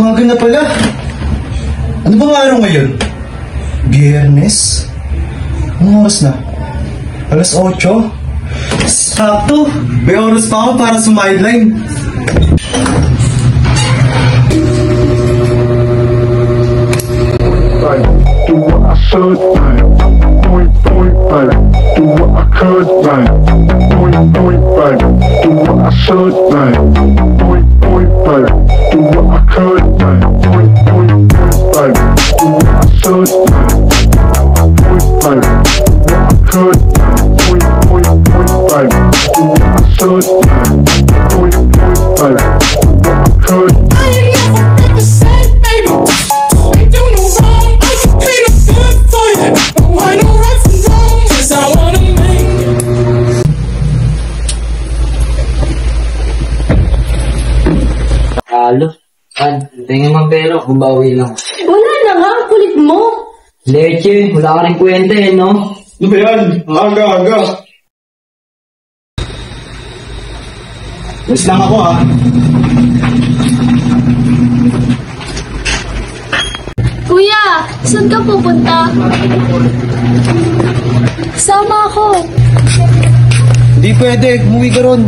Umaga na pala. Ano bang araw ngayon? Biyernes? Anong oras na? Alas 8? Sakto! May oras pa ako para sa sideline. Do what I should, right? Point, right? Do what I could, right? Point, right? Do what I should, right? Point, right? Do what I could, right? Point, right? Do what I should, right? Point, right? Do what I could, right? Right? Do what I should, right? Point, right? Do what I could. Halo. Tingin mo pero, bumawi lang. Wala na nga, kulit mo. Leche, wala ka rin kwenta eh, no? Ano ba yan? Aga. Mas lang ako ha. Kuya, saan ka pupunta? Sama ako. Hindi pwede, umuwi ka ron.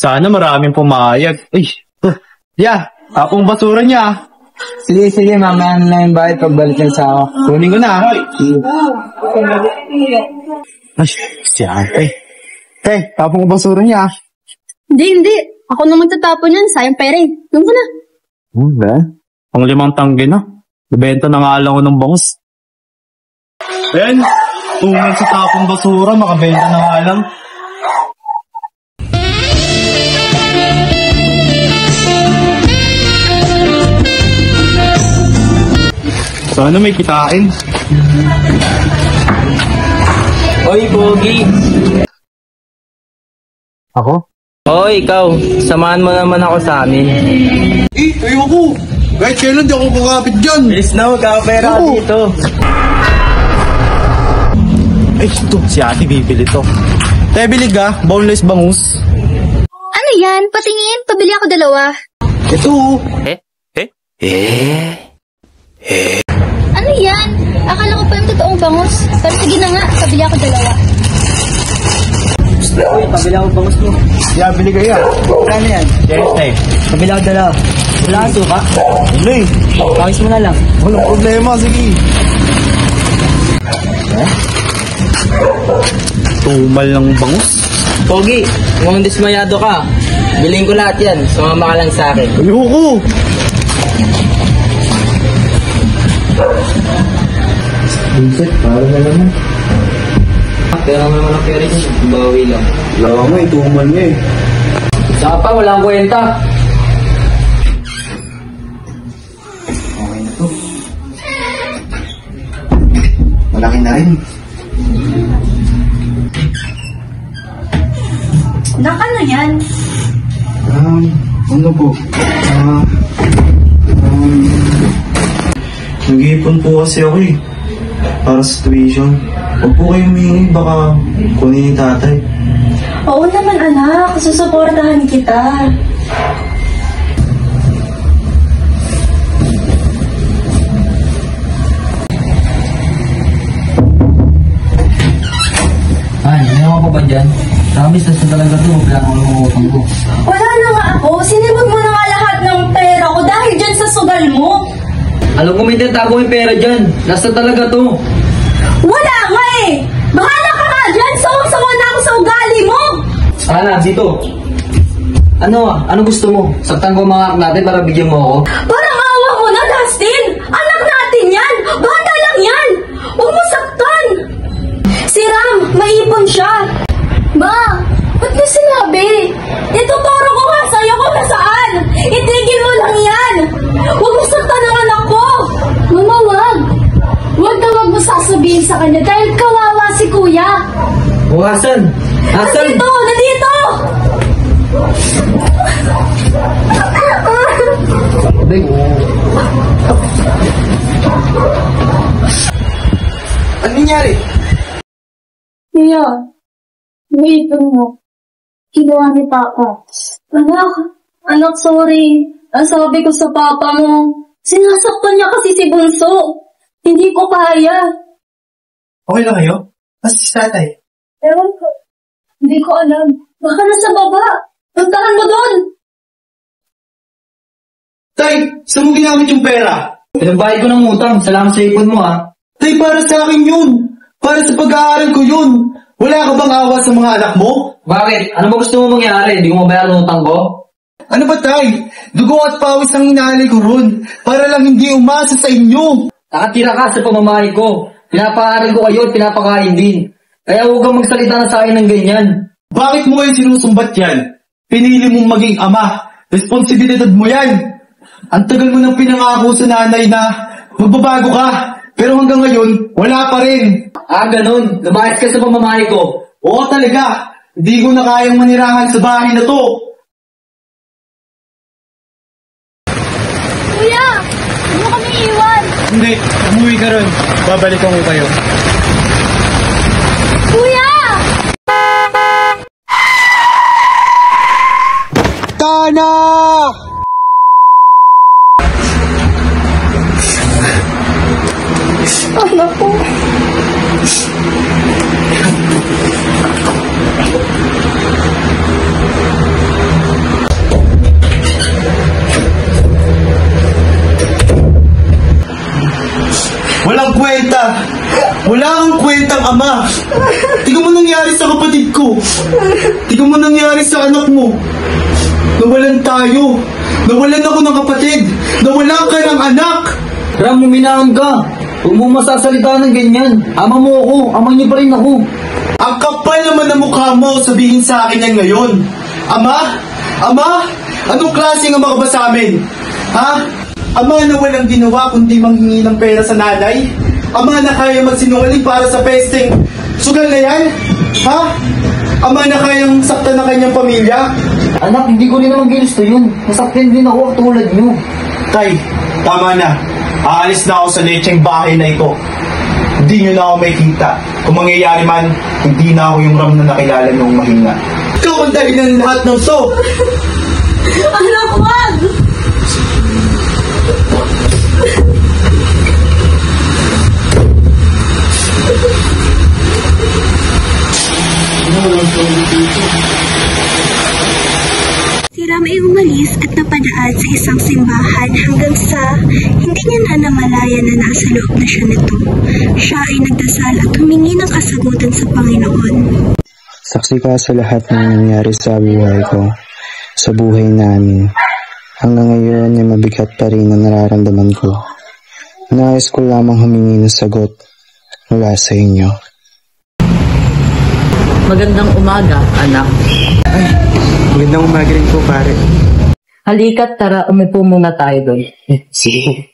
Sana maraming pumayag. Ay, tapong basura niya. Sige, mamaya na lang yung bayad pagbalik yan sa ako. Kunin ko na. Ay, si ate. Tapong basura niya. Hindi. Ako na magtatapon yan. Sayang pera eh. Doon ko na. Pang 5 tanggi na. Ibenta na nga lang ko ng bangus. Ben, tungal sa tapong basura, makabenta na nga lang. Sana may kitain. Oy, Pogi. Ako? Oy, ikaw. Samahan mo naman ako sa amin. Ayoko. Kahit kailan di ako kakapit dyan. Bilis na, magkakapera ka dito. Ay, ito. Si ate bibili to. Tayo bilig ha. Boneless bangus. Ano yan? Patingin. Pabili ako 2. Ito. Ano yan? Akala ko pa yung totoong bangus. Pero sige na nga. Pabili ako 2. Uy, pabila ko bangus mo. Bili kayo. Kano yan? Yes, Pabila ko 2. Wala kang suka? Wala eh. Pakis mo na lang. Walang problema. Sige. Tumal ng bangus. Pogi, kung dismayado ka, bilhin ko lahat yan. Sumama ka lang sa akin. Ayoko. Vincent, para na naman. Pero naman ang pera dyan, bawi lang. Wala nga, ituman niya eh. Saka pa, wala akong kwenta. Okay na to. Malaki na rin. Nakano yan? Ano po? Nag-iipon po kasi ako eh. Para sa tuition. Huwag po kayo humingi, baka kunin ni tatay. Oo naman anak. Susuportahan kita. Ay, ano ka ba dyan? Promise, na talaga ito. Wala akong lumutang ko. Wala na nga ako. Sinibot mo na nga lahat ng pera ko dahil dyan sa sugal mo. Alam ko may tatago yung pera dyan. Nasa talaga to. Wala nga eh. Bahala ka nga dyan. Sawang-sawa na ako sa ugali mo. Sana, dito. Ano gusto mo? Saktan ko mga anak natin para bigyan mo ako? Parang awa mo na, Dustin. Anak natin yan. Bata lang yan. Huwag mo saktan. Si Ram, maipon siya. Ma, ba't mo sinabi? Ituturo ko nga sa'yo kung nasaan. Itigil mo lang yan. Huwag mo saktan ang anak ko. Mama, wag. Wag mo sasabihin sa kanya dahil kawawa si kuya. O, Hasan! Hasan! Nandito! Big. Ano nangyari? Kuya, wait mo. ginawa ni Papa. Anak, sorry. Ang sabi ko sa Papa mo, sinasaktan niya kasi si Bunso. Hindi ko kaya. Okay lang kayo? Basta si tatay. Ewan ko. Hindi ko alam. Baka nasa baba. Puntahan mo doon. Tay, saan mo ginamit yung pera? Pinagbayad ko ng utang. Salamat sa ipon mo ah. Tay, para sa akin yun. Para sa pag-aaral ko yun. Wala ka bang awa sa mga anak mo? Bakit? Ano ba gusto mo mangyari? Hindi ko mabayaran ng utang ko? Ano ba, tay? Dugo at pawis ang inaalay ko ron. Para lang hindi umasa sa inyo. Nakatira ka sa pamamahay ko. Pinapaaral ko kayo at pinapakain din. Kaya huwag kang magsalita na sa akin ng ganyan. Bakit mo kayo sinusumbat yan? Pinili mong maging ama. Responsibilidad mo yan. Ang tagal mo nang pinangako sa nanay na magbabago ka. Pero hanggang ngayon, wala pa rin. Ah, ganun. Lumayas ka sa pamamahay ko. Oo talaga. Hindi ko na kayang manirahan sa bahay na to. Kuya! Huwag mo kami iwan! Hindi, umuwi ka ron. Babalikan ko kayo. Kuya! Tana! Anak ko. Walang kwenta. Wala kang kwentang ama. Tingnan mo nangyari sa kapatid ko. Tingnan mo nangyari sa anak mo. Nawalan tayo. Nawalan ako ng kapatid. Nawalan ka ng anak. Ram, muminahon ka. Huwag mo masasalita ng ganyan. Ama mo ako. Ama niyo pa rin ako. Ang kapal naman ng mukha mo sabihin sa akin yan ngayon. Ama? Ama? Anong klaseng ama ka ba sa amin? Ha? Ama na walang ginawa kundi manghingi ng pera sa nanay? Ama na kaya magsinungaling para sa pesteng sugal na yan? Ha? Ama na kayang saktan ng kanyang pamilya? Anak, hindi ko rin naman ginusto yun. Nasaktan din ako tulad niyo. Tay, tama na. Aalis na ako sa lecheng bahay na ito. Hindi nyo na ako makikita. Kung mangyayari man, hindi na ako yung Ram na nakilala nung mahina. Ikaw ang dahilan ng lahat ng to! Anak, wag! Si Ram ay umalis at napadaan sa isang simbahan hanggang sa hindi niya na namalayan na nasa loob na siya nito. Siya ay nagdasal at humingi ng kasagutan sa Panginoon. Saksi ka sa lahat ng nangyari sa buhay ko, sa buhay namin. Hanggang ngayon ay mabigat pa rin ang nararamdaman ko. Nais ko lamang humingi ng sagot mula sa inyo. Magandang umaga, anak. Magandang umaga rin po, pare. Halika't tara, umipo muna tayo doon. Sige.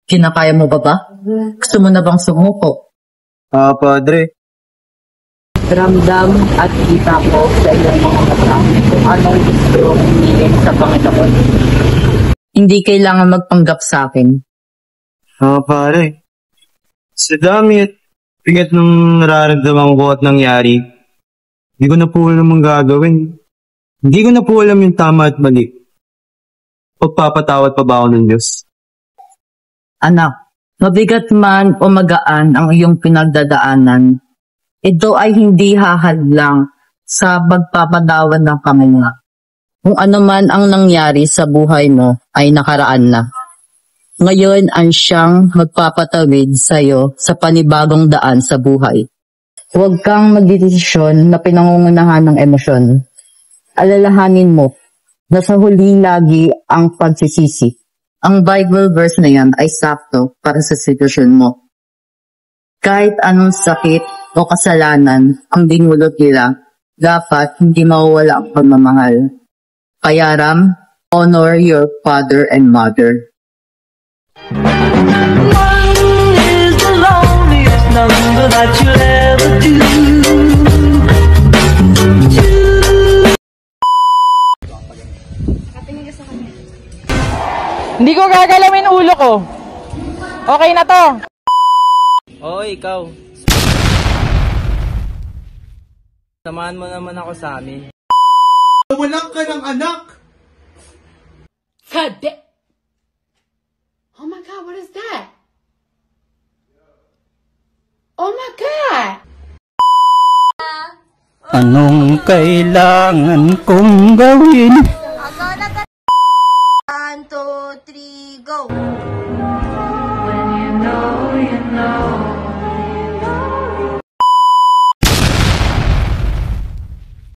Kinakaya mo ba? Gusto mo na bang sumuko? Padre. Ramdam at kita ko sa iyong mga mata kung anong gusto mong hingin sa Panginoon. Hindi kailangan magpanggap sa akin. Pare. Sa dami at bigat ng nararamdaman ko at nangyari, hindi ko na po alam ang gagawin. Hindi ko na po alam yung tama at mali. Pagpapatawad pa ba ako ng Diyos? Anak, mabigat man o magaan ang iyong pinagdadaanan, ito ay hindi hahadlang sa pagpapadawad ng Panginoon. Kung ano man ang nangyari sa buhay mo ay nakaraan na. Ngayon ang siyang magpapatawid sa iyo sa panibagong daan sa buhay. Huwag kang magdesisyon na pinangungunahan ng emosyon. Alalahanin mo na sa huli lagi ang pagsisisi. Ang Bible verse na yan ay sakto para sa sitwasyon mo. Kahit anong sakit o kasalanan ang dinulot nila, dapat hindi mawawala ang pagmamahal. Kaya Ram, honor your father and mother. One is the loneliest number that you'll ever do. Hindi Hindi ko gagalawin ulo ko. Okay na to. Oo, ikaw. Samahan mo naman ako sa amin. Walang ka ng anak! Oh my God, what is that? Oh my God! Anong kailangan kong gawin? 1, 2, 3, go! When you know, you know.